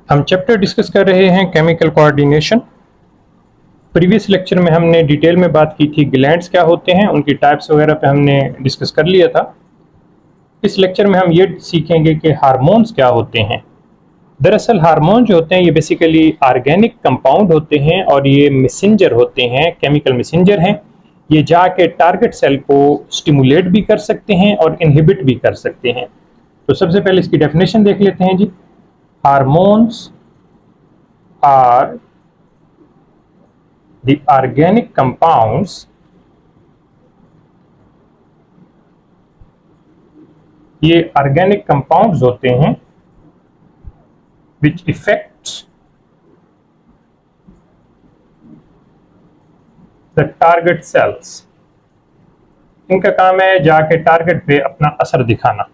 हम chapter discuss कर रहे हैं केमिकल कोऑर्डिनेशन। प्रीवियस लेक्चर में हमने डिटेल में बात की थी ग्लैंड्स क्या होते हैं, उनकी टाइप्स वगैरह पे हमने डिस्कस कर लिया था। इस लेक्चर में हम ये सीखेंगे कि हार्मोन्स क्या होते हैं। दरअसल हार्मोन जो होते हैं ये बेसिकली ऑर्गेनिक कंपाउंड होते हैं और ये मैसेंजर होते हैं, केमिकल मैसेंजर हैं। ये जाके टारगेट सेल को स्टिमुलेट भी कर सकते हैं और इनहिबिट भी कर सकते हैं। तो सबसे पहले इसकी डेफिनेशन देख लेते हैं जी। Hormones are the organic compounds ये ऑर्गेनिक कंपाउंड्स होते हैं which affect the target cells। इनका काम है जाके टारगेट पे अपना असर दिखाना।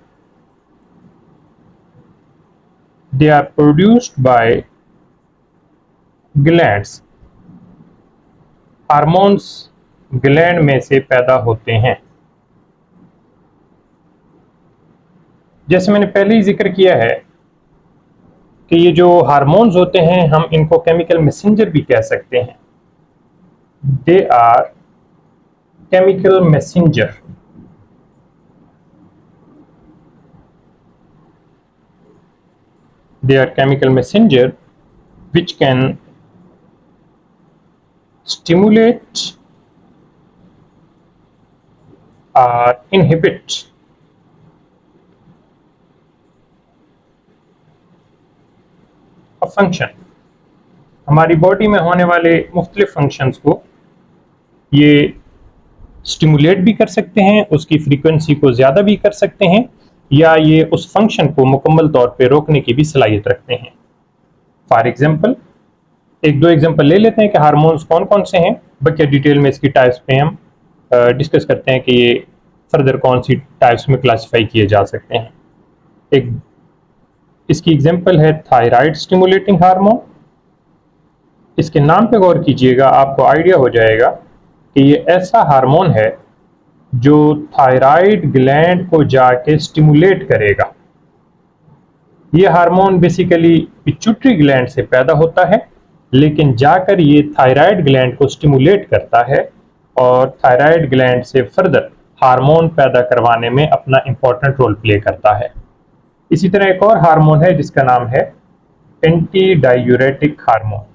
They are produced by glands। Hormones gland में से पैदा होते हैं। जैसे मैंने पहले ही जिक्र किया है कि ये जो हार्मोन्स होते हैं हम इनको केमिकल मैसेंजर भी कह सकते हैं। They are chemical messenger. They are chemical messenger which can stimulate or inhibit a function। हमारी बॉडी में होने वाले मुख्तलिफ फंक्शंस को ये स्टिमुलेट भी कर सकते हैं, उसकी फ्रीक्वेंसी को ज़्यादा भी कर सकते हैं, या ये उस फंक्शन को मुकम्मल तौर पे रोकने की भी सलाहियत रखते हैं। फॉर एग्जांपल एक दो एग्जांपल ले लेते हैं कि हार्मोन्स कौन कौन से हैं। बल्कि डिटेल में इसकी टाइप्स पे हम डिस्कस करते हैं कि ये फर्दर कौन सी टाइप्स में क्लासिफाई किए जा सकते हैं। एक इसकी एग्जांपल है थायराइड स्टिमुलेटिंग हार्मोन। इसके नाम पे गौर कीजिएगा, आपको आइडिया हो जाएगा कि ये ऐसा हार्मोन है जो थायराइड ग्लैंड को जाके स्टिमुलेट करेगा। ये हार्मोन बेसिकली पिट्यूटरी ग्लैंड से पैदा होता है, लेकिन जाकर ये थायराइड ग्लैंड को स्टिमुलेट करता है और थायराइड ग्लैंड से फर्दर हार्मोन पैदा करवाने में अपना इंपॉर्टेंट रोल प्ले करता है। इसी तरह एक और हार्मोन है जिसका नाम है एंटी डायूरेटिक हार्मोन।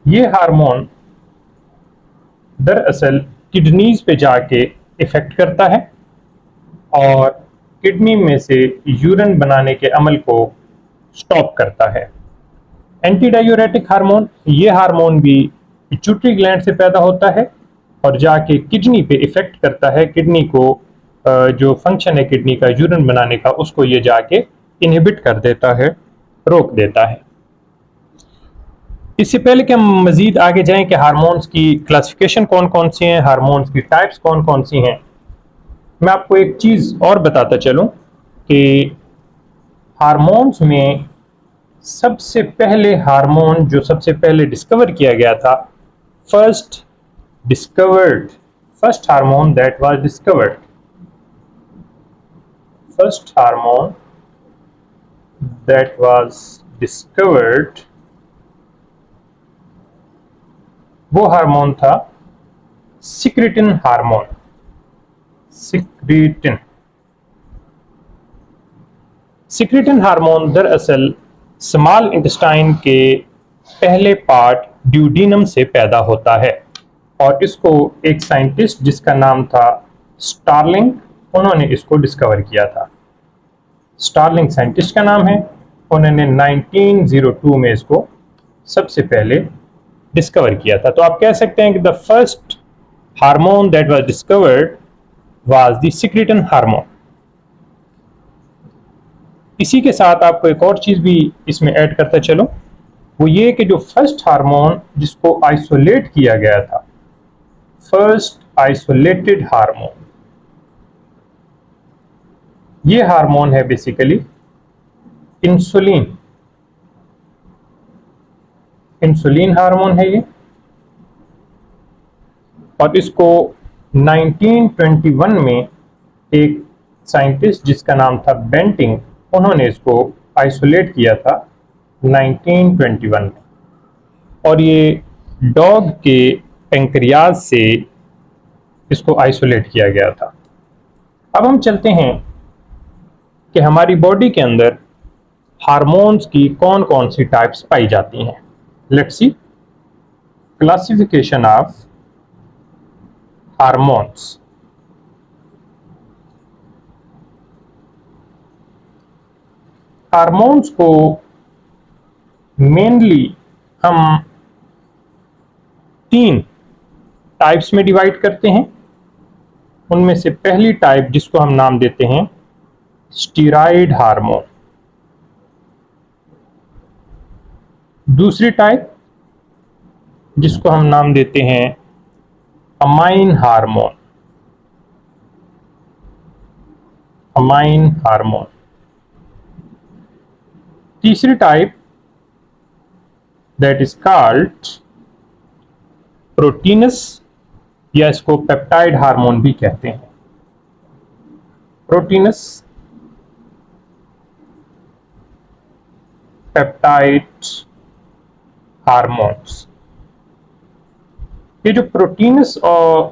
ये हार्मोन दरअसल किडनीज पे जाके इफेक्ट करता है और किडनी में से यूरिन बनाने के अमल को स्टॉप करता है। एंटी डायूरेटिक हार्मोन, ये हार्मोन भी पिट्यूटरी ग्लैंड से पैदा होता है और जाके किडनी पे इफेक्ट करता है। किडनी को जो फंक्शन है किडनी का यूरिन बनाने का, उसको ये जाके इनहिबिट कर देता है, रोक देता है। इससे पहले कि हम मजीद आगे जाएं कि हार्मोन्स की क्लासिफिकेशन कौन कौन सी हैं, हार्मोन्स की टाइप्स कौन कौन सी हैं, मैं आपको एक चीज़ और बताता चलूं कि हार्मोन्स में सबसे पहले हार्मोन जो सबसे पहले डिस्कवर किया गया था, first hormone that was discovered, first hormone that was discovered, वो हार्मोन था सिक्रेटिन हार्मोन। सिक्रेटिन हार्मोन दरअसल स्मॉल इंटेस्टाइन के पहले पार्ट ड्यूडीनम से पैदा होता है और इसको एक साइंटिस्ट जिसका नाम था स्टार्लिंग, उन्होंने इसको डिस्कवर किया था। स्टार्लिंग साइंटिस्ट का नाम है, उन्होंने 1902 में इसको सबसे पहले डिस्कवर किया था। तो आप कह सकते हैं कि the first hormone that was discovered was the secretin hormone. इसी के साथ आपको एक और चीज भी इसमें ऐड करता चलो, वो ये कि जो फर्स्ट हार्मोन जिसको आइसोलेट किया गया था, फर्स्ट आइसोलेटेड हार्मोन, ये हार्मोन है बेसिकली इंसुलिन। इंसुलिन हार्मोन है ये, और इसको 1921 में एक साइंटिस्ट जिसका नाम था बेंटिंग, उन्होंने इसको आइसोलेट किया था 1921 में, और ये डॉग के पेंक्रियाज से इसको आइसोलेट किया गया था। अब हम चलते हैं कि हमारी बॉडी के अंदर हार्मोन्स की कौन कौन सी टाइप्स पाई जाती हैं। Let's see classification of hormones. Hormones को मेनली हम 3 टाइप्स में डिवाइड करते हैं। उनमें से पहली टाइप, जिसको हम नाम देते हैं स्टीरॉयड हार्मोन। दूसरी टाइप, जिसको हम नाम देते हैं अमाइन हार्मोन। Amine hormone. तीसरी type that is called proteins, या इसको पेप्टाइड हार्मोन भी कहते हैं। Proteins, peptide hormones. ये जो प्रोटीनस और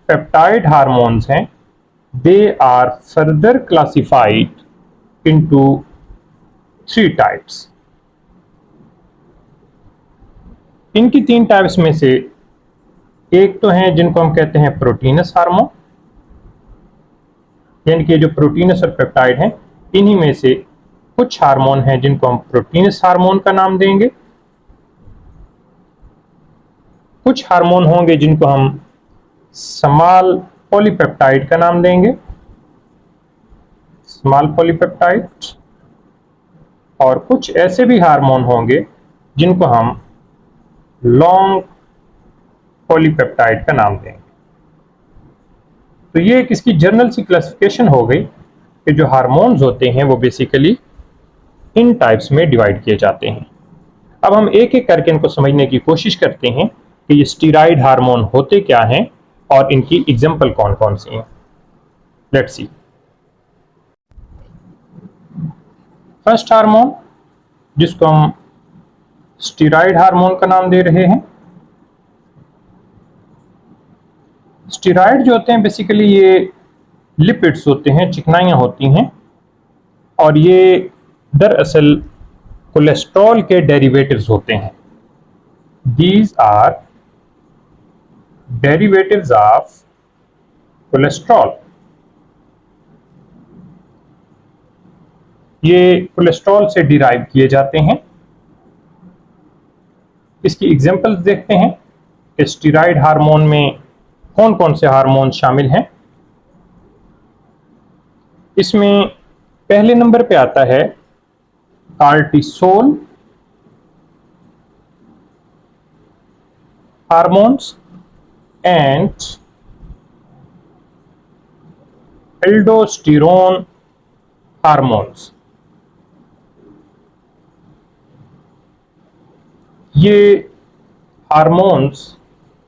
पेप्टाइड हार्मोन्स हैं, they are further classified into 3 types. इनकी 3 टाइप्स में से एक तो हैं जिनको हम कहते हैं प्रोटीनस हार्मोन, यानी कि जो प्रोटीनस और पेप्टाइड हैं, इन्हीं में से कुछ हार्मोन हैं जिनको हम प्रोटीनस हार्मोन का नाम देंगे। कुछ हार्मोन होंगे जिनको हम स्मॉल पॉलीपेप्टाइड का नाम देंगे, स्मॉल पॉलीपेप्टाइड। और कुछ ऐसे भी हार्मोन होंगे जिनको हम लॉन्ग पॉलीपेप्टाइड का नाम देंगे। तो ये एक इसकी जनरल सी क्लासिफिकेशन हो गई कि जो हार्मोन्स होते हैं वो बेसिकली इन टाइप्स में डिवाइड किए जाते हैं। अब हम एक एक करके इनको समझने की कोशिश करते हैं कि ये स्टीरॉयड हार्मोन होते क्या हैं और इनकी एग्जांपल कौन कौन सी हैं। Let's see. फर्स्ट हार्मोन, जिसको हम स्टीरॉयड हार्मोन का नाम दे रहे हैं। स्टीरॉयड जो होते हैं बेसिकली ये लिपिड्स होते हैं, चिकनाइयाँ होती हैं, और ये दरअसल कोलेस्ट्रॉल के डेरिवेटिव्स होते हैं। These are derivatives of cholesterol. ये कोलेस्ट्रॉल से डिराइव किए जाते हैं। इसकी एग्जांपल्स देखते हैं कि स्टीरॉयड हार्मोन में कौन कौन से हार्मोन शामिल हैं। इसमें पहले नंबर पे आता है cortisol hormones and aldosterone hormones. ये हार्मोन्स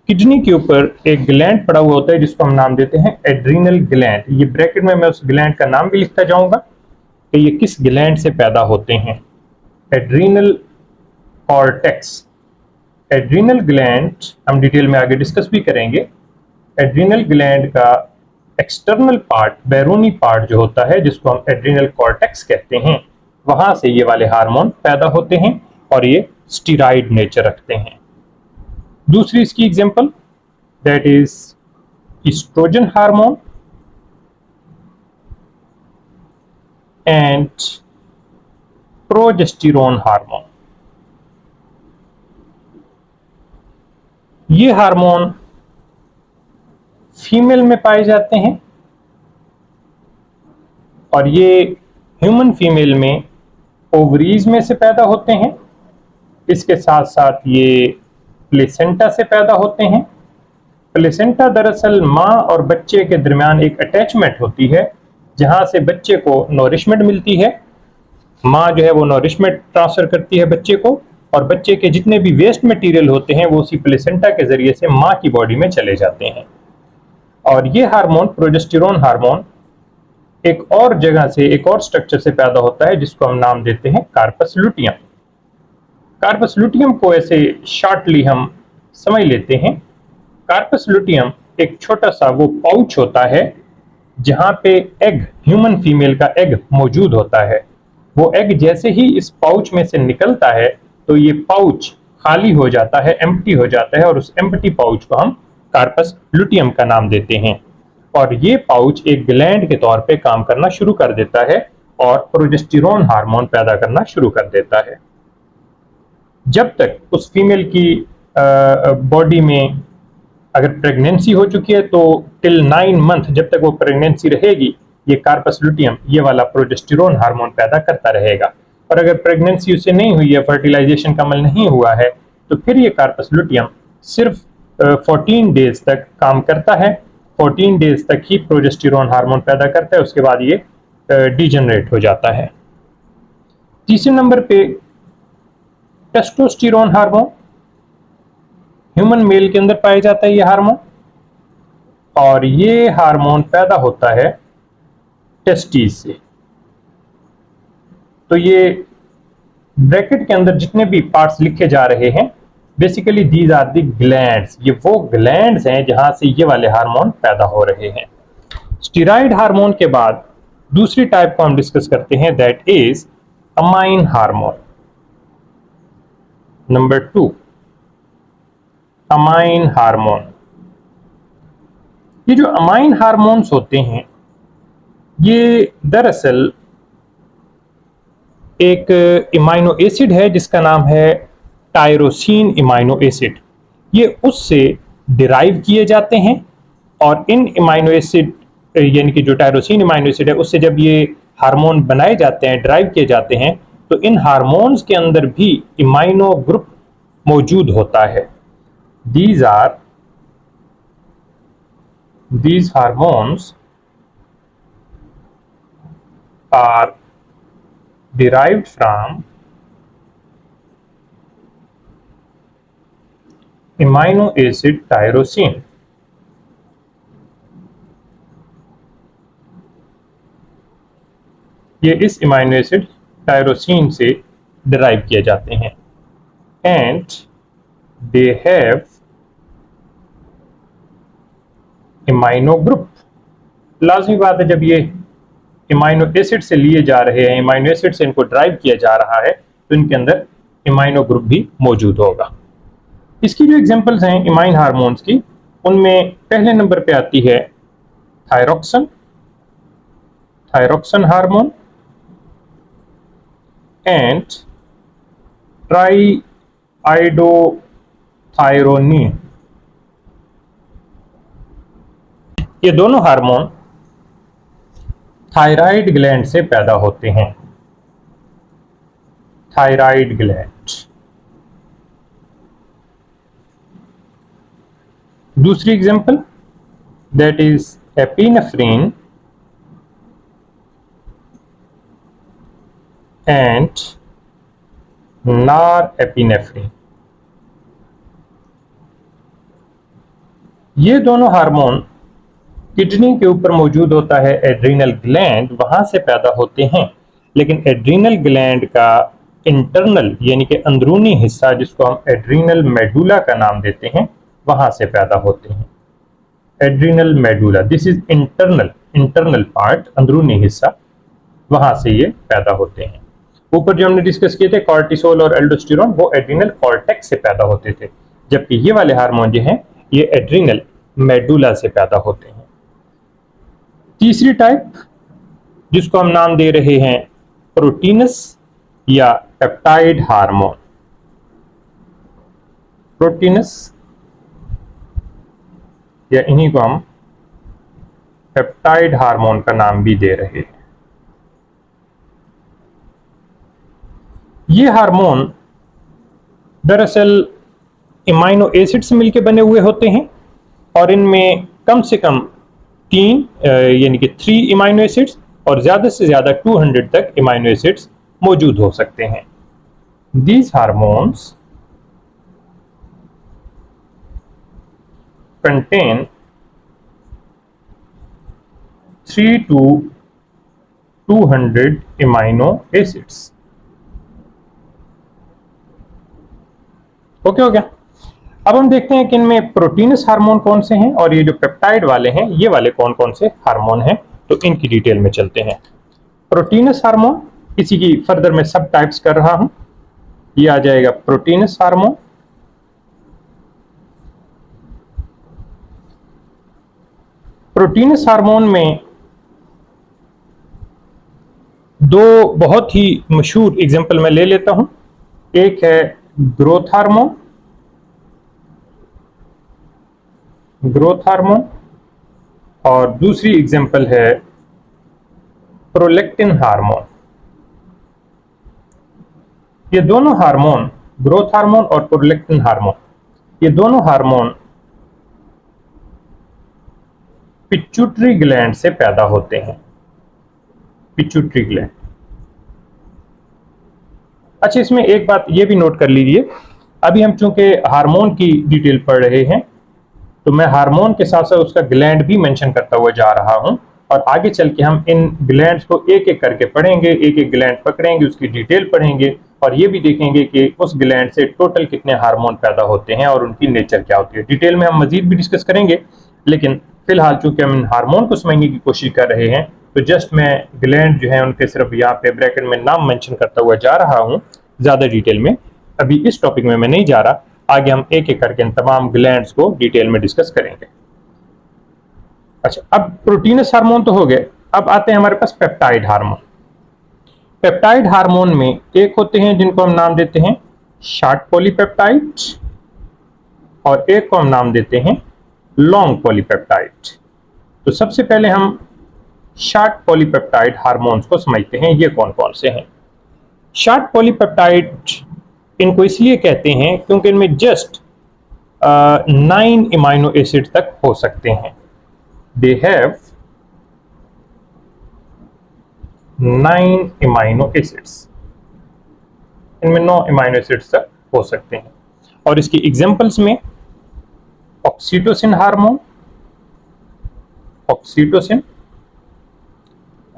किडनी के ऊपर एक ग्लैंड पड़ा हुआ होता है जिसको हम नाम देते हैं एड्रीनल ग्लैंड। ये ब्रैकेट में मैं उस ग्लैंड का नाम भी लिखता जाऊंगा कि ये किस ग्लैंड से पैदा होते हैं। Adrenal cortex. एड्रीनल ग्लैंड हम डिटेल में आगे डिस्कस भी करेंगे। एड्रीनल ग्लैंड का एक्सटर्नल पार्ट, बैरूनी पार्ट जो होता है, जिसको हम एड्रीनल कॉर्टेक्स कहते हैं, वहां से ये वाले हार्मोन पैदा होते हैं और ये स्टीरॉयड नेचर रखते हैं। दूसरी इसकी example that is oestrogen hormone and progesterone hormone. ये हार्मोन फीमेल में पाए जाते हैं और ये ह्यूमन फीमेल में ओवरीज में से पैदा होते हैं। इसके साथ साथ ये प्लेसेंटा से पैदा होते हैं। प्लेसेंटा दरअसल माँ और बच्चे के दरमियान एक अटैचमेंट होती है जहां से बच्चे को नॉरिशमेंट मिलती है। माँ जो है वो नॉरिशमेंट ट्रांसफर करती है बच्चे को, और बच्चे के जितने भी वेस्ट मटेरियल होते हैं वो उसी प्लेसेंटा के जरिए से माँ की बॉडी में चले जाते हैं। और ये हार्मोन प्रोजेस्टेरोन हार्मोन एक और जगह से, एक और स्ट्रक्चर से पैदा होता है जिसको हम नाम देते हैं कार्पस लुटियम। कार्पस लुटियम को ऐसे शॉर्टली हम समझ लेते हैं। कार्पस लुटियम एक छोटा सा वो पाउच होता है जहां पे एग, ह्यूमन फीमेल का एग मौजूद होता है। वो एग जैसे ही इस पाउच में से निकलता है तो ये पाउच खाली हो जाता है, एम्प्टी हो जाता है, और उस एम्प्टी पाउच को हम कार्पस लुटियम का नाम देते हैं। और ये पाउच एक ग्लैंड के तौर पे काम करना शुरू कर देता है और प्रोजेस्टेरोन हार्मोन पैदा करना शुरू कर देता है। जब तक उस फीमेल की बॉडी में अगर प्रेगनेंसी हो चुकी है तो टिल 9 मंथ, जब तक वो प्रेगनेंसी रहेगी, ये कार्पस लुटियम ये वाला प्रोजेस्टेरोन हार्मोन पैदा करता रहेगा। और अगर प्रेगनेंसी उससे नहीं हुई है, फर्टिलाइजेशन का अमल नहीं हुआ है, तो फिर ये कार्पस लुटियम सिर्फ 14 डेज तक काम करता है। 14 डेज तक ही प्रोजेस्टेरोन हार्मोन पैदा करता है, उसके बाद ये डिजेनरेट हो जाता है। तीसरे नंबर पे टेस्टोस्टेरोन हार्मोन, ह्यूमन मेल के अंदर पाया जाता है ये हार्मोन, और ये हार्मोन पैदा होता है टेस्टिस से। तो ये ब्रैकेट के अंदर जितने भी पार्ट्स लिखे जा रहे हैं, basically these are the glands, ये वो ग्लैंड्स हैं जहां से ये वाले हार्मोन पैदा हो रहे हैं। स्टेरॉइड हार्मोन के बाद दूसरी टाइप को हम डिस्कस करते हैं, that is amine hormone. Number 2, amine hormone. ये जो अमाइन हार्मोन्स होते हैं ये दरअसल एक इमाइनो एसिड है जिसका नाम है टायरोसिन इमाइनो एसिड। ये उससे डिराइव किए जाते हैं, और इन इमाइनो एसिड यानी कि जो टायरोसिन इमाइनो एसिड है उससे जब ये हार्मोन बनाए जाते हैं, ड्राइव किए जाते हैं, तो इन हार्मोन्स के अंदर भी इमाइनो ग्रुप मौजूद होता है। These hormones are derived from amino acid tyrosine। ये इस इमाइनो एसिड टायरोसिन से डिराइव किए जाते हैं, and they have amino group. लाजमी बात है, जब ये इमाइनो एसिड से लिए जा रहे हैं, इमाइनो एसिड से इनको ड्राइव किया जा रहा है, तो इनके अंदर इमाइनो ग्रुप भी मौजूद होगा। इसकी जो एग्जांपल्स हैं इमाइन हार्मोन्स की, उनमें पहले नंबर पे आती है थायरोक्सिन हार्मोन एंड ट्राईआइडोथायरोनिन। ये दोनों हार्मोन थायराइड ग्लैंड से पैदा होते हैं। Thyroid gland. दूसरी example, that is epinephrine and norepinephrine. ये दोनों हार्मोन किडनी के ऊपर मौजूद होता है एड्रीनल ग्लैंड, वहां से पैदा होते हैं। लेकिन एड्रीनल ग्लैंड का इंटरनल यानी कि अंदरूनी हिस्सा, जिसको हम एड्रीनल मेडुला का नाम देते हैं, वहां से पैदा होते हैं। Adrenal medulla, this is internal part, अंदरूनी हिस्सा, वहां से ये पैदा होते हैं। ऊपर जो हमने डिस्कस किए थे कॉर्टिसोल और एल्डोस्टेरोन, वो एड्रीनल कॉर्टेक्स से पैदा होते थे, जबकि ये वाले हार्मोन जो हैं ये एड्रीनल मेडुला से पैदा होते हैं। तीसरी टाइप, जिसको हम नाम दे रहे हैं प्रोटीनस या पेप्टाइड हार्मोन। प्रोटीनस, या इन्हीं को हम पेप्टाइड हार्मोन का नाम भी दे रहे हैं। ये हार्मोन दरअसल इमाइनो एसिड से मिलकर बने हुए होते हैं, और इनमें कम से कम 3 यानी कि 3 इमाइनो एसिड्स और ज्यादा से ज्यादा 200 तक इमाइनो एसिड्स मौजूद हो सकते हैं। These hormones contain 3 to 200 amino acids. Okay हो गया। अब हम देखते हैं कि इनमें प्रोटीनस हार्मोन कौन से हैं और ये जो पेप्टाइड वाले हैं ये वाले कौन कौन से हार्मोन हैं, तो इनकी डिटेल में चलते हैं। प्रोटीनस हार्मोन, इसी की फर्दर में सब टाइप्स कर रहा हूं। ये आ जाएगा प्रोटीनस हार्मोन। प्रोटीनस हार्मोन में दो बहुत ही मशहूर एग्जांपल मैं ले लेता हूं। एक है ग्रोथ हार्मोन, और दूसरी एग्जांपल है प्रोलैक्टिन हार्मोन। ये दोनों हार्मोन, ग्रोथ हार्मोन और प्रोलैक्टिन हार्मोन, ये दोनों हार्मोन पिट्यूटरी ग्लैंड से पैदा होते हैं। Pituitary gland. अच्छा, इसमें एक बात ये भी नोट कर लीजिए, अभी हम चूंकि हार्मोन की डिटेल पढ़ रहे हैं तो मैं हार्मोन के साथ साथ उसका ग्लैंड भी मेंशन करता हुआ जा रहा हूं, और आगे चल के हम इन ग्लैंड्स को एक एक करके पढ़ेंगे, एक एक ग्लैंड पकड़ेंगे, उसकी डिटेल पढ़ेंगे और ये भी देखेंगे कि उस ग्लैंड से टोटल कितने हार्मोन पैदा होते हैं और उनकी नेचर क्या होती है। डिटेल में हम मजीद भी डिस्कस करेंगे, लेकिन फिलहाल चूंकि हम इन हार्मोन को समझने की कोशिश कर रहे हैं तो जस्ट मैं ग्लैंड जो है उनके सिर्फ यहाँ पे ब्रैकेट में नाम मेंशन करता हुआ जा रहा हूँ। ज्यादा डिटेल में अभी इस टॉपिक में मैं नहीं जा रहा, आगे हम एक एक करके इन तमाम ग्लैंड्स को डिटेल में डिस्कस करेंगे। अच्छा, अब प्रोटीनस हार्मोन तो हो गए, अब आते हैं हमारे पास पेप्टाइड हार्मोन। पेप्टाइड हार्मोन में एक होते हैं जिनको हम नाम देते हैं शॉर्ट पॉलीपेप्टाइड और एक को हम नाम देते हैं लॉन्ग पॉलीपेप्टाइड। तो सबसे पहले हम शॉर्ट पॉलीपेप्टाइड हार्मोन्स को समझते हैं, ये कौन कौन से हैं। शॉर्ट पॉलीपेप्टाइड इनको इसलिए कहते हैं क्योंकि इनमें जस्ट 9 अमीनो एसिड तक हो सकते हैं। दे हैव 9 अमीनो एसिड्स, इनमें 9 अमीनो एसिड्स तक हो सकते हैं। और इसकी एग्जांपल्स में ऑक्सीटोसिन हार्मोन, ऑक्सीटोसिन,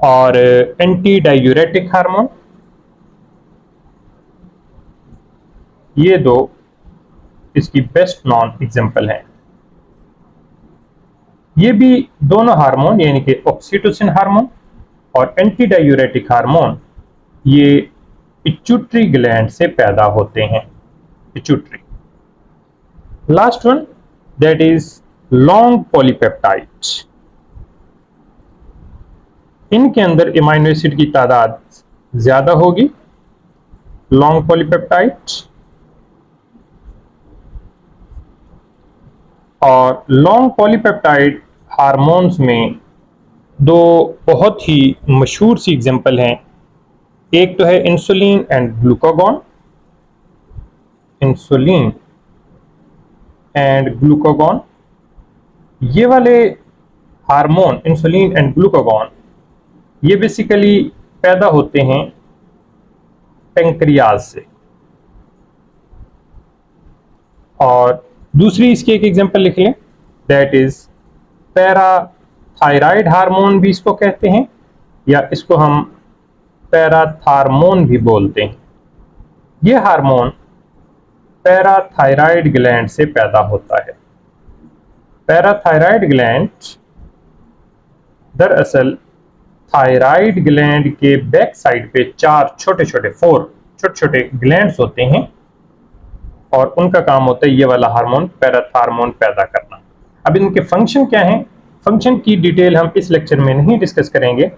और एंटी डायूरेटिक हार्मोन, ये दो इसकी बेस्ट नॉन एग्जांपल हैं। ये भी दोनों हार्मोन यानी कि ऑक्सीटोसिन हार्मोन और एंटी डायूरेटिक हार्मोन ये पिट्यूटरी ग्लैंड से पैदा होते हैं। Pituitary. Last one that is long polypeptide. इनके अंदर अमीनो एसिड की तादाद ज्यादा होगी, लॉन्ग पॉलीपेप्टाइड, और लॉन्ग पॉलीपेप्टाइड हार्मोन्स में दो बहुत ही मशहूर सी एग्जांपल हैं। एक तो है insulin and glucagon, insulin and glucagon. ये वाले हार्मोन इंसुलिन एंड ग्लूकागॉन ये बेसिकली पैदा होते हैं पैंक्रियाज से। और दूसरी इसकी एक एग्जांपल लिख लें, दैट इज पैराथायराइड हार्मोन भी इसको कहते हैं, या इसको हम पैराथार्मोन भी बोलते हैं। यह हार्मोन पैराथायराइड ग्लैंड से पैदा होता है। पैराथायराइड ग्लैंड दरअसल थायराइड ग्लैंड के बैक साइड पे 4 छोटे छोटे ग्लैंड्स होते हैं और उनका काम होता है ये वाला हार्मोन पैराथार्मोन पैदा करना। अब इनके फंक्शन क्या हैं? फंक्शन की डिटेल हम इस लेक्चर में नहीं डिस्कस करेंगे।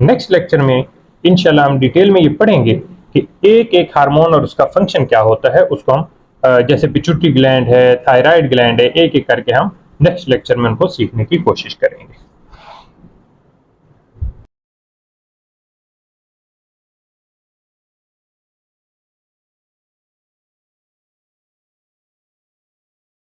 नेक्स्ट लेक्चर में इंशाल्लाह हम डिटेल में ये पढ़ेंगे कि एक एक हार्मोन और उसका फंक्शन क्या होता है। उसको हम जैसे पिट्यूटरी ग्लैंड है, थायराइड ग्लैंड है, एक एक करके हम नेक्स्ट लेक्चर में उनको सीखने की कोशिश करेंगे।